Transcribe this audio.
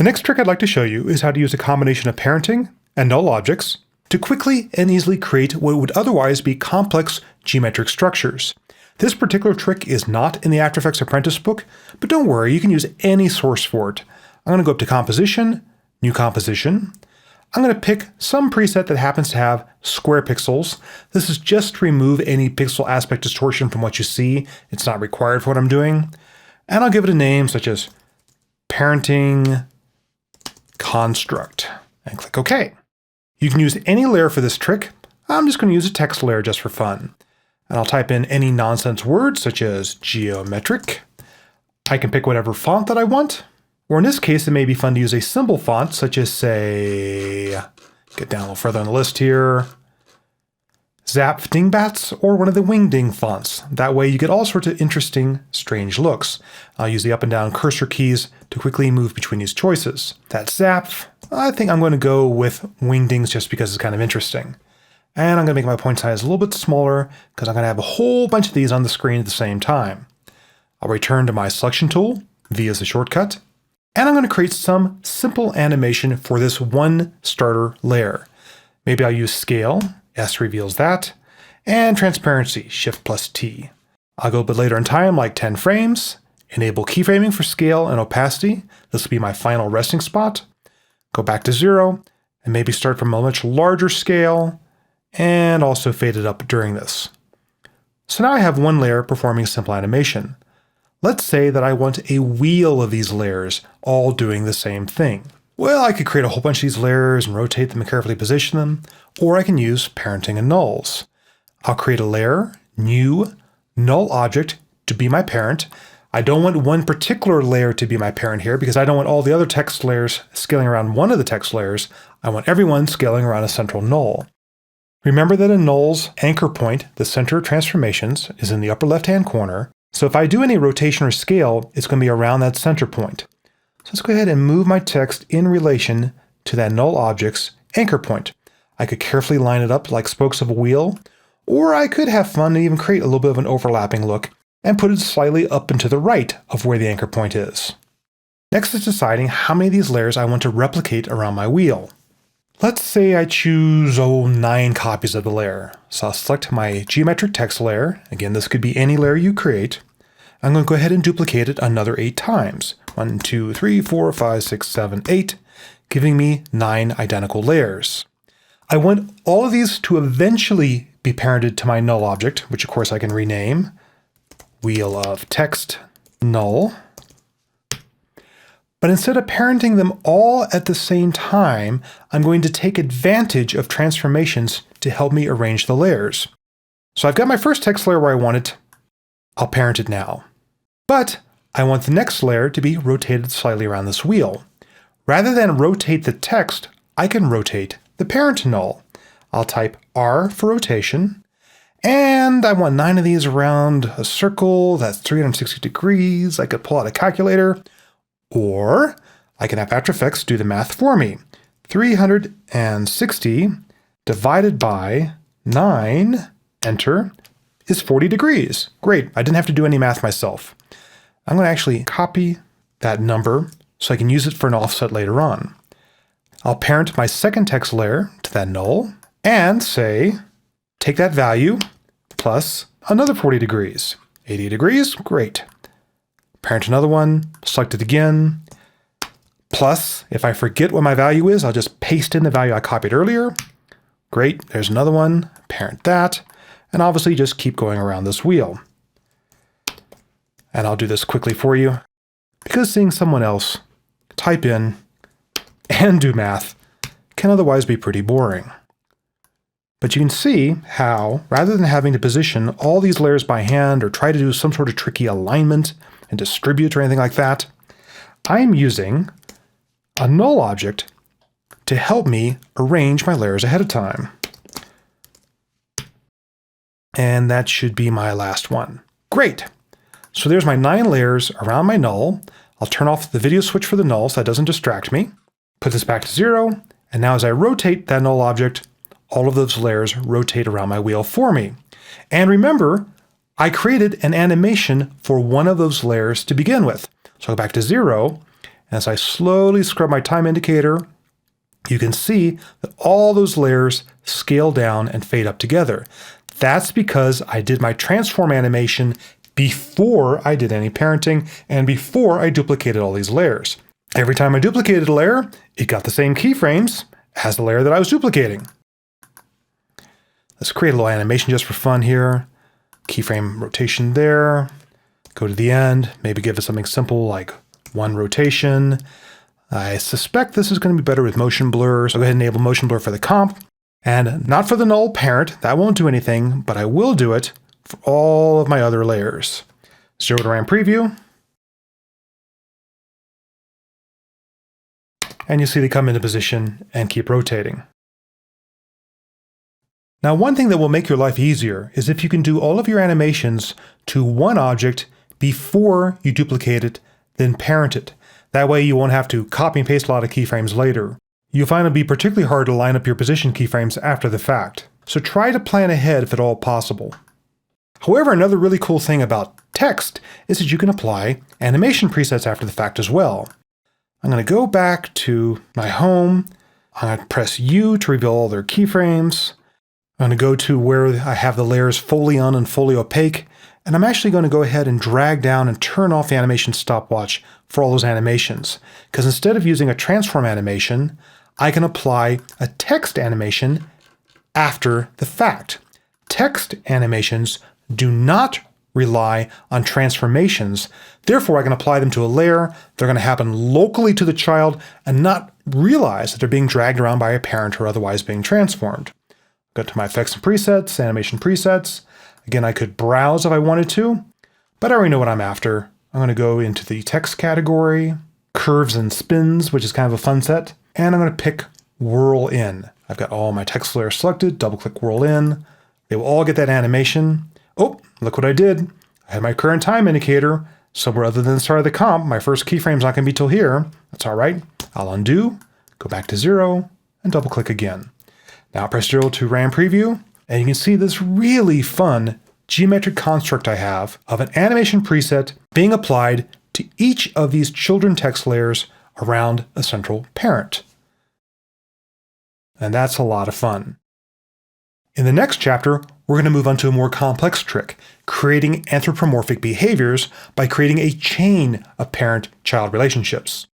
The next trick I'd like to show you is how to use a combination of parenting and null objects to quickly and easily create what would otherwise be complex geometric structures. This particular trick is not in the After Effects Apprentice book, but don't worry, you can use any source for it. I'm going to go up to Composition, New Composition. I'm going to pick some preset that happens to have square pixels. This is just to remove any pixel aspect distortion from what you see. It's not required for what I'm doing. And I'll give it a name such as Parenting Construct and click OK. You can use any layer for this trick. I'm just going to use a text layer just for fun. And I'll type in any nonsense words such as geometric. I can pick whatever font that I want. Or in this case, it may be fun to use a symbol font such as, say, get down a little further on the list here, Zap Dingbats or one of the Wingding fonts. That way you get all sorts of interesting, strange looks. I'll use the up and down cursor keys to quickly move between these choices. That's Zap. I think I'm going to go with Wingdings just because it's kind of interesting. And I'm going to make my point size a little bit smaller because I'm going to have a whole bunch of these on the screen at the same time. I'll return to my selection tool, V is the shortcut, and I'm going to create some simple animation for this one starter layer. Maybe I'll use scale, S reveals that, and transparency, Shift+T. I'll go a bit later in time, like 10 frames, enable keyframing for scale and opacity. This will be my final resting spot. Go back to 0, and maybe start from a much larger scale, and also fade it up during this. So now I have one layer performing a simple animation. Let's say that I want a wheel of these layers all doing the same thing. Well, I could create a whole bunch of these layers and rotate them and carefully position them, or I can use parenting and nulls. I'll create a layer, new, null object to be my parent. I don't want one particular layer to be my parent here because I don't want all the other text layers scaling around one of the text layers. I want everyone scaling around a central null. Remember that a null's anchor point, the center of transformations, is in the upper left-hand corner. So if I do any rotation or scale, it's going to be around that center point. So let's go ahead and move my text in relation to that null object's anchor point. I could carefully line it up like spokes of a wheel, or I could have fun and even create a little bit of an overlapping look and put it slightly up and to the right of where the anchor point is. Next is deciding how many of these layers I want to replicate around my wheel. Let's say I choose, 9 copies of the layer. So I'll select my geometric text layer. Again, this could be any layer you create. I'm going to go ahead and duplicate it another 8 times. 1, 2, 3, 4, 5, 6, 7, 8, giving me 9 identical layers. I want all of these to eventually be parented to my null object, which of course I can rename wheel of text null. But instead of parenting them all at the same time, I'm going to take advantage of transformations to help me arrange the layers. So I've got my first text layer where I want it. I'll parent it now. But I want the next layer to be rotated slightly around this wheel. Rather than rotate the text, I can rotate the parent null. I'll type R for rotation. And I want 9 of these around a circle. That's 360 degrees. I could pull out a calculator. Or I can have After Effects do the math for me. 360 divided by 9, enter, is 40 degrees. Great, I didn't have to do any math myself. I'm going to actually copy that number so I can use it for an offset later on. I'll parent my second text layer to that null and say, take that value plus another 40 degrees. 80 degrees, great. Parent another one, select it again, plus, if I forget what my value is, I'll just paste in the value I copied earlier. Great, there's another one, parent that, and obviously just keep going around this wheel. And I'll do this quickly for you, because seeing someone else type in and do math can otherwise be pretty boring. But you can see how, rather than having to position all these layers by hand or try to do some sort of tricky alignment and distribute or anything like that, I'm using a null object to help me arrange my layers ahead of time. And that should be my last one. Great. So there's my 9 layers around my null. I'll turn off the video switch for the null so that doesn't distract me. Put this back to 0. And now as I rotate that null object, all of those layers rotate around my wheel for me. And remember, I created an animation for one of those layers to begin with. So I'll go back to 0, As I slowly scrub my time indicator, you can see that all those layers scale down and fade up together. That's because I did my transform animation before I did any parenting and before I duplicated all these layers. Every time I duplicated a layer, it got the same keyframes as the layer that I was duplicating. Let's create a little animation just for fun here. Keyframe rotation there. Go to the end, maybe give it something simple like 1 rotation. I suspect this is going to be better with motion blur, so go ahead and enable motion blur for the comp. And not for the null parent, that won't do anything, but I will do it for all of my other layers. 0 to RAM preview. And you see they come into position and keep rotating. Now, one thing that will make your life easier is if you can do all of your animations to one object before you duplicate it, then parent it. That way you won't have to copy and paste a lot of keyframes later. You'll find it'll be particularly hard to line up your position keyframes after the fact. So try to plan ahead if at all possible. However, another really cool thing about text is that you can apply animation presets after the fact as well. I'm going to go back to my home. I'm going to press U to reveal all their keyframes. I'm going to go to where I have the layers fully on and fully opaque. And I'm actually going to go ahead and drag down and turn off the animation stopwatch for all those animations. Because instead of using a transform animation, I can apply a text animation after the fact. Text animations do not rely on transformations. Therefore, I can apply them to a layer. They're going to happen locally to the child and not realize that they're being dragged around by a parent or otherwise being transformed. Go to my effects and presets, animation presets. Again, I could browse if I wanted to, but I already know what I'm after. I'm going to go into the text category, curves and spins, which is kind of a fun set, and I'm going to pick whirl in. I've got all my text layers selected, double click whirl in. They will all get that animation. Oh, look what I did. I had my current time indicator somewhere other than the start of the comp. My first keyframe's not going to be till here. That's all right. I'll undo, go back to 0, and double click again. Now press 0 to RAM preview, and you can see this really fun geometric construct I have of an animation preset being applied to each of these children text layers around a central parent. And that's a lot of fun. In the next chapter, we're going to move on to a more complex trick, creating anthropomorphic behaviors by creating a chain of parent-child relationships.